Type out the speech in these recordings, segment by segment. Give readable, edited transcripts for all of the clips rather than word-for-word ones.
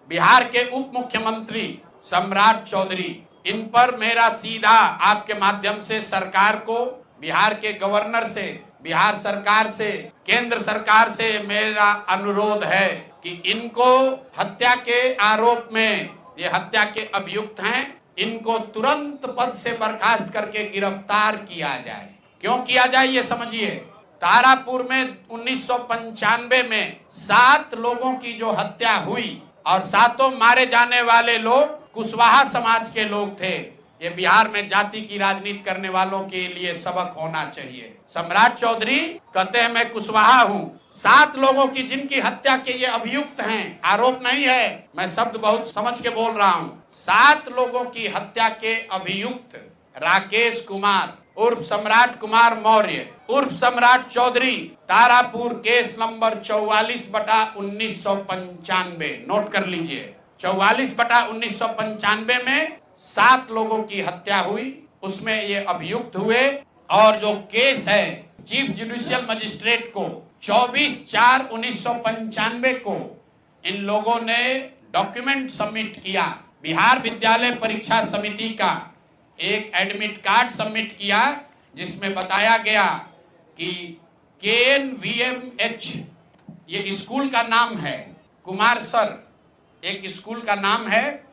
बिहार के उप मुख्यमंत्री सम्राट चौधरी, इन पर मेरा सीधा आपके माध्यम से सरकार को, बिहार के गवर्नर से, बिहार सरकार से, केंद्र सरकार से मेरा अनुरोध है कि इनको हत्या के आरोप में, ये हत्या के अभियुक्त हैं, इनको तुरंत पद से बर्खास्त करके गिरफ्तार किया जाए। क्यों किया जाए ये समझिए। तारापुर में 1995 में 7 लोगों की जो हत्या हुई और 7 मारे जाने वाले लोग कुशवाहा समाज के लोग थे। ये बिहार में जाति की राजनीति करने वालों के लिए सबक होना चाहिए। सम्राट चौधरी कहते हैं मैं कुशवाहा हूँ। 7 लोगों की जिनकी हत्या के ये अभियुक्त हैं, आरोप नहीं है, मैं शब्द बहुत समझ के बोल रहा हूँ। 7 लोगों की हत्या के अभियुक्त राकेश कुमार उर्फ सम्राट कुमार मौर्य उर्फ Samrat Chaudhary, Tarapur case number 44/1995, note कर लीजिए। 44/1995 में 7 लोगों की हत्या हुई, उसमें ये अभियुक्त हुए। और जो केस है चीफ जुडिशियल मजिस्ट्रेट को 24/4/1995 को इन लोगों ने डॉक्यूमेंट सबमिट किया। बिहार विद्यालय परीक्षा समिति का एक एडमिट कार्ड सबमिट किया जिसमें बताया गया कि KNVMH ये स्कूल का नाम है, कुमार सर एक स्कूल का नाम है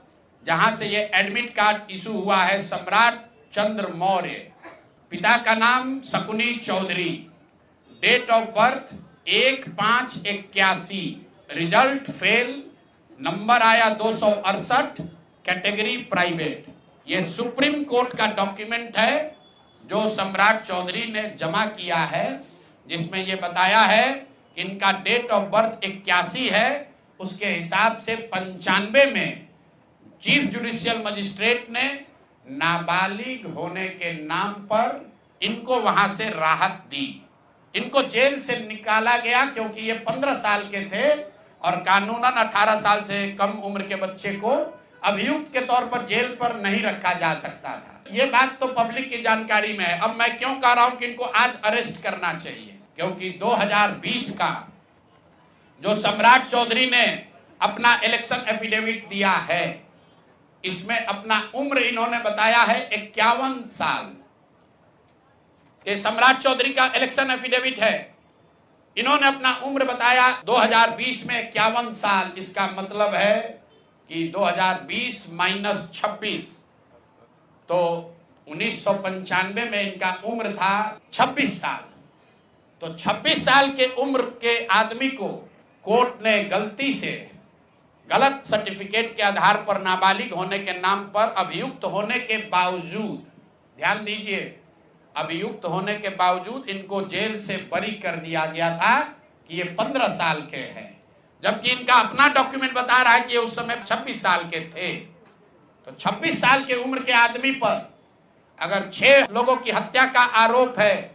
जहां से ये एडमिट कार्ड इशू हुआ है। सम्राट चंद्र मौर्य, पिता का नाम Shakuni Chaudhary, date of birth 1/5/81, result fail, number आया 268, कैटेगरी प्राइवेट। ये सुप्रीम कोर्ट का डॉक्यूमेंट है जो सम्राट चौधरी ने जमा किया है, जिसमें ये बताया है कि इनका डेट ऑफ बर्थ 81 है, उसके हिसाब से 95 में चीफ जुडिशियल मजिस्ट्रेट ने नाबालिग होने के नाम पर इनको वहां से राहत दी। इनको जेल से निकाला गया क्योंकि ये 15 साल के थे और कानूनन 18 साल से कम उम्र के बच्चे को अभियुक्त के तौर पर जेल पर नहीं रखा जा सकता था। ये बात तो पब्लिक की जानकारी में है। अब मैं क्यों कह रहा हूं कि इनको आज अरेस्ट करना चाहिए, क्योंकि 2020 का जो सम्राट चौधरी ने अपना इलेक्शन एफिडेविट दिया है, इसमें अपना उम्र इन्होंने बताया है 51 साल। ये सम्राट चौधरी का इलेक्शन एफिडेविट है। इन्होंने अपना उम्र बताया 2020 में 51 साल। इसका मतलब है कि 2020 माइनस 26, तो 1995 में इनका उम्र था 26 साल। तो 26 साल के उम्र के आदमी को कोर्ट ने गलती से गलत सर्टिफिकेट के आधार पर नाबालिग होने के नाम पर अभियुक्त होने के बावजूद, ध्यान दीजिए, अभियुक्त होने के बावजूद इनको जेल से बरी कर दिया गया था कि ये 15 साल के हैं, जबकि इनका अपना डॉक्यूमेंट बता रहा है कि ये उस समय 26 साल के थे। तो 26 साल के उम्र के आदमी पर अगर 6 लोगों की हत्या का आरोप है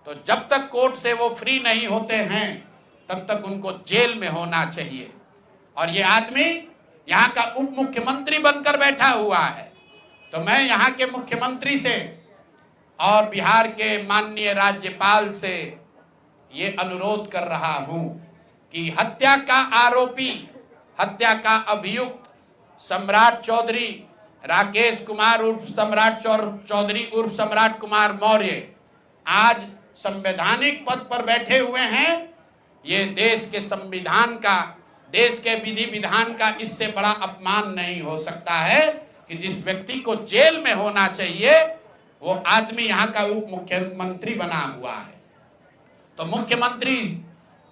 तो जब तक कोर्ट से वो फ्री नहीं होते हैं तब तक उनको जेल में होना चाहिए। और ये आदमी यहाँ का उप मुख्यमंत्री बनकर बैठा हुआ है। तो मैं यहाँ के मुख्यमंत्री से और बिहार के माननीय राज्यपाल से ये अनुरोध कर रहा हूं कि हत्या का आरोपी, हत्या का अभियुक्त सम्राट चौधरी, राकेश कुमार उर्फ सम्राट चौधरी उर्फ सम्राट कुमार मौर्य आज संवैधानिक पद पर बैठे हुए हैं। ये देश के संविधान का, देश के विधि विधान का इससे बड़ा अपमान नहीं हो सकता है कि जिस व्यक्ति को जेल में होना चाहिए वो आदमी यहाँ का उप मुख्यमंत्री बना हुआ है। तो मुख्यमंत्री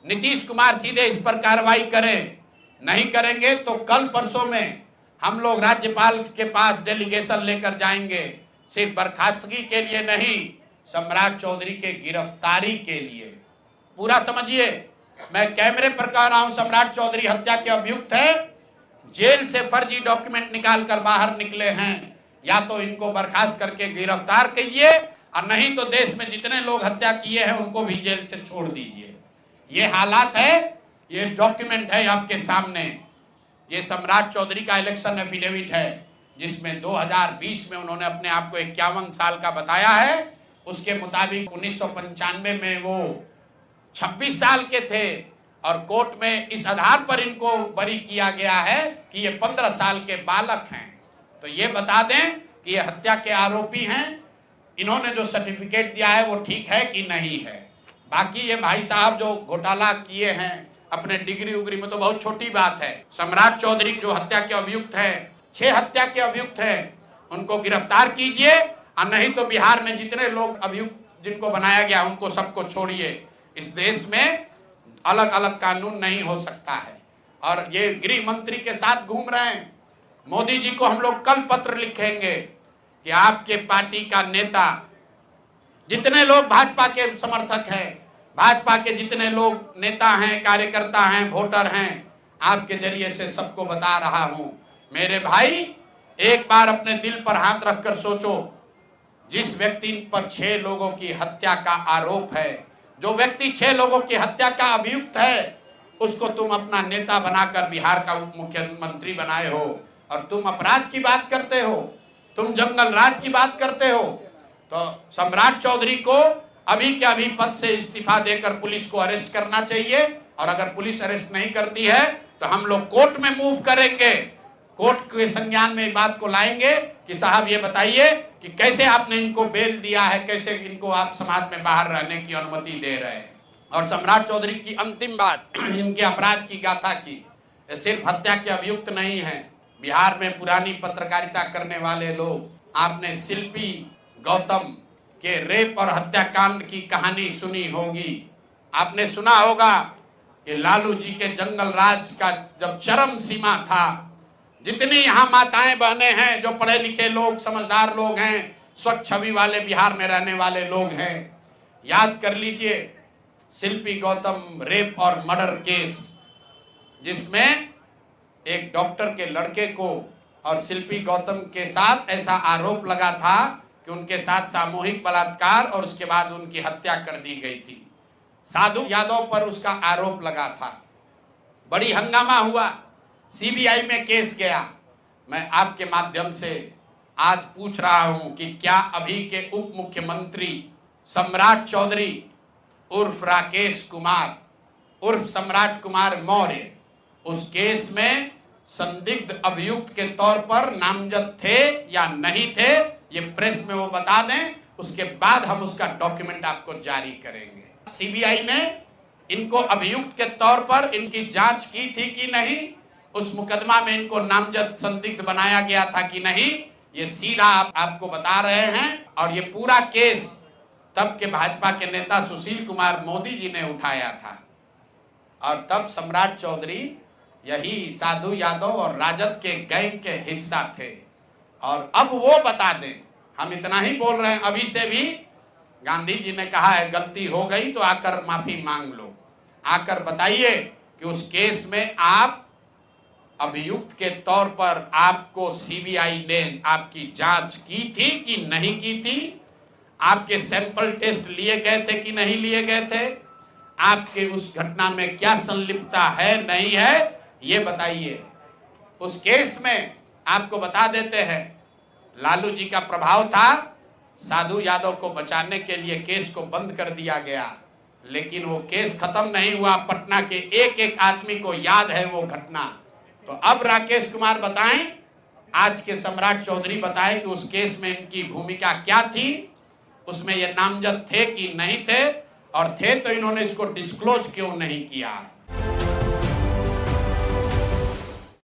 नीतीश कुमार सीधे इस पर कार्रवाई करें। नहीं करेंगे तो कल परसों में हम लोग राज्यपाल के पास डेलीगेशन लेकर जाएंगे, सिर्फ बर्खास्तगी के लिए नहीं, सम्राट चौधरी के गिरफ्तारी के लिए। पूरा समझिए, मैं कैमरे पर कह रहा हूं, सम्राट चौधरी हत्या के अभियुक्त है, जेल से फर्जी डॉक्यूमेंट निकाल कर बाहर निकले हैं। या तो इनको बर्खास्त करके गिरफ्तार कीजिए और नहीं तो देश में जितने लोग हत्या किए हैं उनको भी जेल से छोड़ दीजिए। ये हालात है, ये डॉक्यूमेंट है आपके सामने। ये सम्राट चौधरी का इलेक्शन एफिडेविट है जिसमें 2020 में उन्होंने अपने आप को 51 साल का बताया है। उसके मुताबिक 1995 में वो 26 साल के थे और कोर्ट में इस आधार पर इनको बरी किया गया है कि ये 15 साल के बालक हैं। तो ये बता दें कि ये हत्या के आरोपी हैं, इन्होंने जो सर्टिफिकेट दिया है वो ठीक है कि नहीं है। बाकी ये भाई साहब जो घोटाला किए हैं अपने डिग्री उग्री में, तो बहुत छोटी बात है। सम्राट चौधरी जो हत्या के अभियुक्त है, 6 हत्या के अभियुक्त हैं, उनको गिरफ्तार कीजिए, और नहीं तो बिहार में जितने लोग अभियुक्त जिनको बनाया गया उनको सबको छोड़िए। इस देश में अलग अलग कानून नहीं हो सकता है। और ये गृह मंत्री के साथ घूम रहे हैं। मोदी जी को हम लोग कल पत्र लिखेंगे कि आपके पार्टी का नेता, जितने लोग भाजपा के समर्थक हैं, भाजपा के जितने लोग नेता हैं, कार्यकर्ता हैं, वोटर हैं, आपके जरिए से सबको बता रहा हूं, मेरे भाई एक बार अपने दिल पर हाथ रखकर सोचो। जिस व्यक्ति पर 6 लोगों की हत्या का आरोप है, जो व्यक्ति 6 लोगों की हत्या का अभियुक्त है, उसको तुम अपना नेता बनाकर बिहार का उप मुख्यमंत्री बनाए हो, और तुम अपराध की बात करते हो, तुम जंगल राज की बात करते हो। तो सम्राट चौधरी को अभी के अभी पद से इस्तीफा देकर पुलिस को अरेस्ट करना चाहिए, और अगर पुलिस अरेस्ट नहीं करती है तो हम लोग कोर्ट में मूव करेंगे, कोर्ट के संज्ञान में बात को लाएंगे कि साहब ये बताइए कि कैसे आपने इनको बेल दिया है, कैसे इनको आप समाज में बाहर रहने की अनुमति दे रहे हैं। और सम्राट चौधरी की अंतिम बात, इनके अपराध की गाथा की, सिर्फ हत्या के अभियुक्त नहीं है। बिहार में पुरानी पत्रकारिता करने वाले लोग, आपने शिल्पी गौतम के रेप और हत्याकांड की कहानी सुनी होगी। आपने सुना होगा कि लालू जी के जंगल राज का जब चरम सीमा था, जितनी यहाँ माताएं बहनें हैं, जो पढ़े लिखे लोग, समझदार लोग हैं, स्वच्छ छवि वाले बिहार में रहने वाले लोग हैं, याद कर लीजिए शिल्पी गौतम रेप और मर्डर केस, जिसमें एक डॉक्टर के लड़के को और शिल्पी गौतम के साथ ऐसा आरोप लगा था कि उनके साथ सामूहिक बलात्कार और उसके बाद उनकी हत्या कर दी गई थी। साधु यादव पर उसका आरोप लगा था, बड़ी हंगामा हुआ, सीबीआई में केस गया। मैं आपके माध्यम से आज पूछ रहा हूं कि क्या अभी के उप मुख्यमंत्री सम्राट चौधरी उर्फ राकेश कुमार उर्फ सम्राट कुमार मौर्य उस केस में संदिग्ध अभियुक्त के तौर पर नामजद थे या नहीं थे, ये प्रेस में वो बता दें, उसके बाद हम उसका डॉक्यूमेंट आपको जारी करेंगे। सीबीआई ने इनको अभियुक्त के तौर पर इनकी जांच की थी कि नहीं, उस मुकदमा में इनको नामजद संदिग्ध बनाया गया था कि नहीं, ये सीधा आपको बता रहे हैं। और ये पूरा केस तब के भाजपा के नेता सुशील कुमार मोदी जी ने उठाया था, और तब सम्राट चौधरी यही साधु यादव और राजद के गैंग के हिस्सा थे। और अब वो बता दें, हम इतना ही बोल रहे हैं, अभी से भी गांधी जी ने कहा है गलती हो गई तो आकर माफी मांग लो, आकर बताइए कि उस केस में आप अभियुक्त के तौर पर आपको सीबीआई ने आपकी जांच की थी कि नहीं की थी, आपके सैंपल टेस्ट लिए गए थे कि नहीं लिए गए थे, आपके उस घटना में क्या संलिप्तता है नहीं है, ये बताइए। उस केस में आपको बता देते हैं, लालू जी का प्रभाव था, साधु यादव को बचाने के लिए केस को बंद कर दिया गया, लेकिन वो केस खत्म नहीं हुआ। पटना के एक एक आदमी को याद है वो घटना। तो अब राकेश कुमार बताएं, आज के सम्राट चौधरी बताएं कि उस केस में इनकी भूमिका क्या थी, उसमें ये नामजद थे कि नहीं थे, और थे तो इन्होंने इसको डिस्क्लोज क्यों नहीं किया।